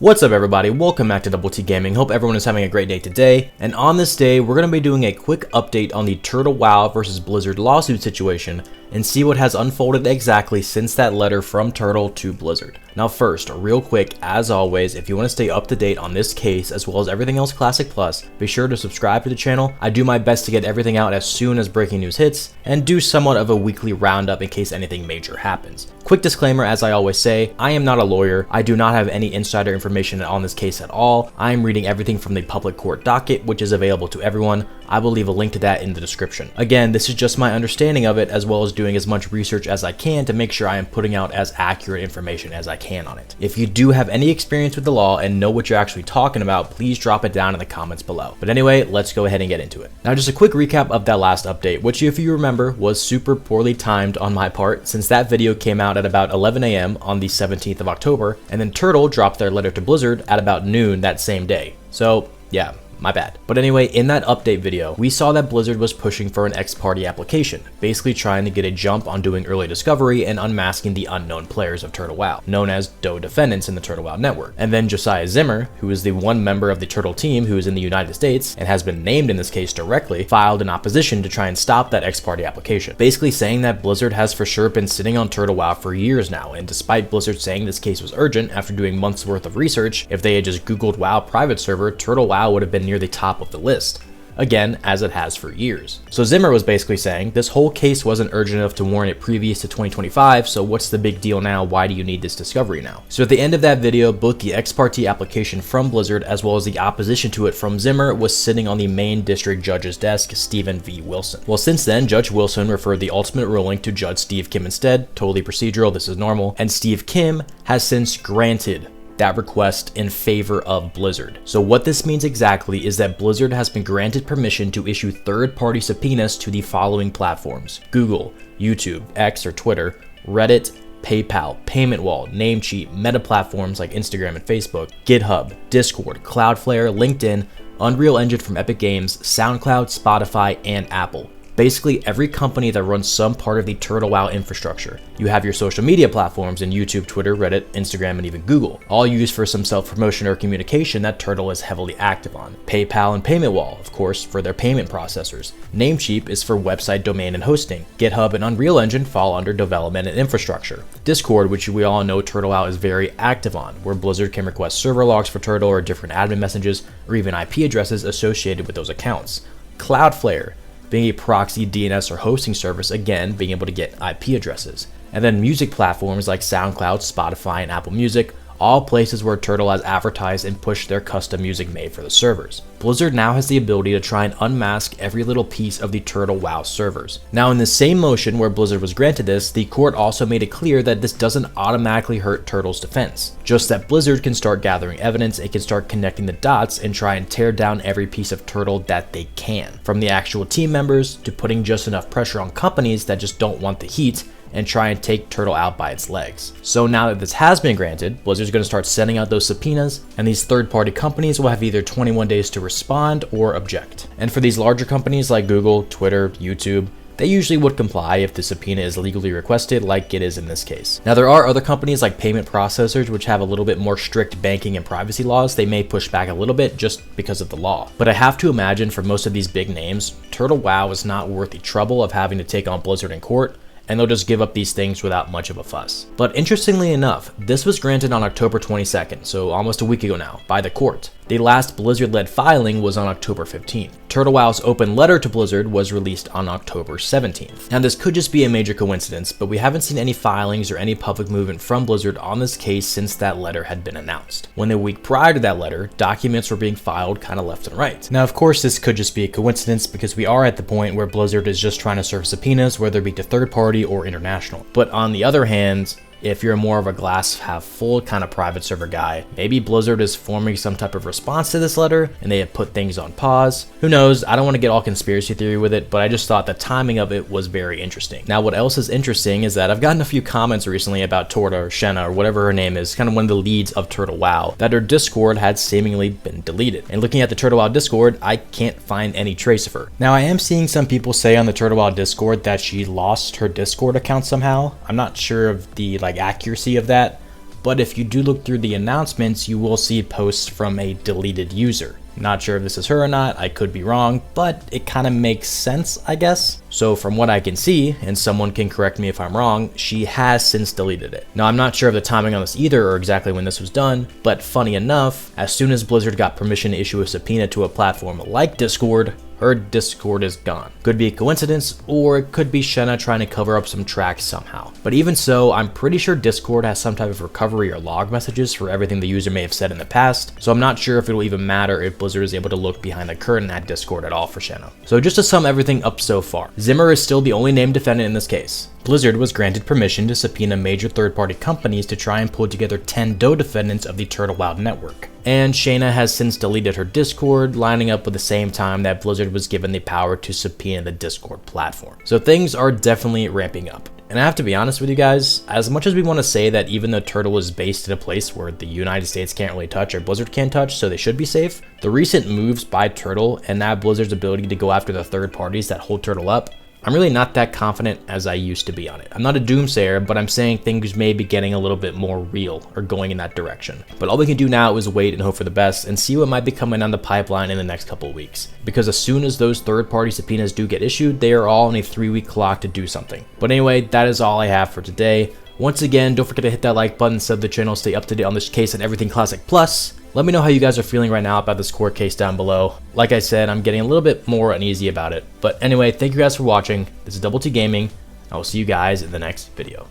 What's up everybody, welcome back to DoubleT Gaming. Hope everyone is having a great day today. And on this day, we're going to be doing a quick update on the Turtle WoW versus Blizzard lawsuit situation and see what has unfolded exactly since that letter from Turtle to Blizzard. Now first, real quick, as always, if you want to stay up to date on this case as well as everything else Classic Plus, be sure to subscribe to the channel. I do my best to get everything out as soon as breaking news hits and do somewhat of a weekly roundup in case anything major happens. Quick disclaimer, as I always say, I am not a lawyer. I do not have any insider information on this case at all. I am reading everything from the public court docket, which is available to everyone. I will leave a link to that in the description. Again, this is just my understanding of it, as well as doing as much research as I can to make sure I am putting out as accurate information as I can on it. If you do have any experience with the law and know what you're actually talking about, please drop it down in the comments below. But anyway, let's go ahead and get into it. Now, just a quick recap of that last update, which if you remember was super poorly timed on my part, since that video came out at about 11 AM on the 17th of October, and then Turtle dropped their letter to Blizzard at about noon that same day. So yeah, my bad. But anyway, in that update video, we saw that Blizzard was pushing for an ex-party application, basically trying to get a jump on doing early discovery and unmasking the unknown players of Turtle WoW, known as DoE defendants in the Turtle WoW network. And then Josiah Zimmer, who is the one member of the Turtle team who is in the United States and has been named in this case directly, filed an opposition to try and stop that ex-party application, basically saying that Blizzard has for sure been sitting on Turtle WoW for years now, and despite Blizzard saying this case was urgent after doing months worth of research, if they had just googled WoW private server, Turtle WoW would have been near the top of the list. Again, as it has for years. So Zimmer was basically saying, this whole case wasn't urgent enough to warrant it previous to 2025, so what's the big deal now? Why do you need this discovery now? So at the end of that video, both the ex parte application from Blizzard as well as the opposition to it from Zimmer was sitting on the main district judge's desk, Stephen V. Wilson. Well, since then, Judge Wilson referred the ultimate ruling to Judge Steve Kim instead, totally procedural, this is normal, and Steve Kim has since granted that request in favor of Blizzard. So what this means exactly is that Blizzard has been granted permission to issue third-party subpoenas to the following platforms: Google, YouTube, X or Twitter, Reddit, PayPal, Payment Wall, Namecheap, Meta platforms like Instagram and Facebook, GitHub, Discord, Cloudflare, LinkedIn, Unreal Engine from Epic Games, SoundCloud, Spotify, and Apple. Basically every company that runs some part of the Turtle WoW infrastructure. You have your social media platforms in YouTube, Twitter, Reddit, Instagram, and even Google, all used for some self-promotion or communication that Turtle is heavily active on. PayPal and Payment Wall, of course, for their payment processors. Namecheap is for website domain and hosting. GitHub and Unreal Engine fall under development and infrastructure. Discord, which we all know Turtle WoW is very active on, where Blizzard can request server logs for Turtle or different admin messages or even IP addresses associated with those accounts. Cloudflare, being a proxy DNS or hosting service, again, being able to get IP addresses. And then music platforms like SoundCloud, Spotify, and Apple Music, all places where Turtle has advertised and pushed their custom music made for the servers. Blizzard now has the ability to try and unmask every little piece of the Turtle WoW servers. Now in the same motion where Blizzard was granted this, the court also made it clear that this doesn't automatically hurt Turtle's defense. Just that Blizzard can start gathering evidence, it can start connecting the dots and try and tear down every piece of Turtle that they can. From the actual team members to putting just enough pressure on companies that just don't want the heat and try and take Turtle out by its legs. So now that this has been granted, Blizzard's going to start sending out those subpoenas, and these third-party companies will have either 21 days to respond or object. And for these larger companies like Google, Twitter, YouTube, they usually would comply if the subpoena is legally requested, like it is in this case. Now there are other companies like payment processors which have a little bit more strict banking and privacy laws. They may push back a little bit just because of the law. But I have to imagine for most of these big names, Turtle WoW is not worth the trouble of having to take on Blizzard in court, and they'll just give up these things without much of a fuss. But interestingly enough, this was granted on October 22nd, so almost a week ago now, by the court. The last Blizzard-led filing was on October 15th. Turtle WoW's open letter to Blizzard was released on October 17th. Now this could just be a major coincidence, but we haven't seen any filings or any public movement from Blizzard on this case since that letter had been announced. When the week prior to that letter, documents were being filed kind of left and right. Now of course this could just be a coincidence because we are at the point where Blizzard is just trying to serve subpoenas, whether it be to third party or international. But on the other hand, if you're more of a glass half full kind of private server guy, maybe Blizzard is forming some type of response to this letter and they have put things on pause. Who knows? I don't want to get all conspiracy theory with it, but I just thought the timing of it was very interesting. Now what else is interesting is that I've gotten a few comments recently about Torta or Shenna or whatever her name is, kind of one of the leads of Turtle WoW, that her Discord had seemingly been deleted. And looking at the Turtle WoW Discord, I can't find any trace of her. Now I am seeing some people say on the Turtle WoW Discord that she lost her Discord account somehow. I'm not sure of the accuracy of that, but if you do look through the announcements, you will see posts from a deleted user. Not sure if this is her or not, I could be wrong, but it kind of makes sense, I guess. So from what I can see, and someone can correct me if I'm wrong, she has since deleted it. Now I'm not sure of the timing on this either or exactly when this was done, but funny enough, as soon as Blizzard got permission to issue a subpoena to a platform like Discord, her Discord is gone. Could be a coincidence, or it could be Shenna trying to cover up some tracks somehow. But even so, I'm pretty sure Discord has some type of recovery or log messages for everything the user may have said in the past, so I'm not sure if it'll even matter if Blizzard is able to look behind the curtain at Discord at all for Shenna. So just to sum everything up so far, Zimmer is still the only named defendant in this case. Blizzard was granted permission to subpoena major third-party companies to try and pull together 10 DoubleT defendants of the Turtle WoW network. And Shayna has since deleted her Discord, lining up with the same time that Blizzard was given the power to subpoena the Discord platform. So things are definitely ramping up. And I have to be honest with you guys, as much as we want to say that even though Turtle is based in a place where the United States can't really touch or Blizzard can't touch, so they should be safe, the recent moves by Turtle and now Blizzard's ability to go after the third parties that hold Turtle up, I'm really not that confident as I used to be on it. I'm not a doomsayer, but I'm saying things may be getting a little bit more real or going in that direction. But all we can do now is wait and hope for the best and see what might be coming down the pipeline in the next couple of weeks. Because as soon as those third-party subpoenas do get issued, they are all on a 3-week clock to do something. But anyway, that is all I have for today. Once again, don't forget to hit that like button, sub the channel, stay up to date on this case and everything Classic Plus. Let me know how you guys are feeling right now about this court case down below. Like I said, I'm getting a little bit more uneasy about it. But anyway, thank you guys for watching. This is DoubleT Gaming. I will see you guys in the next video.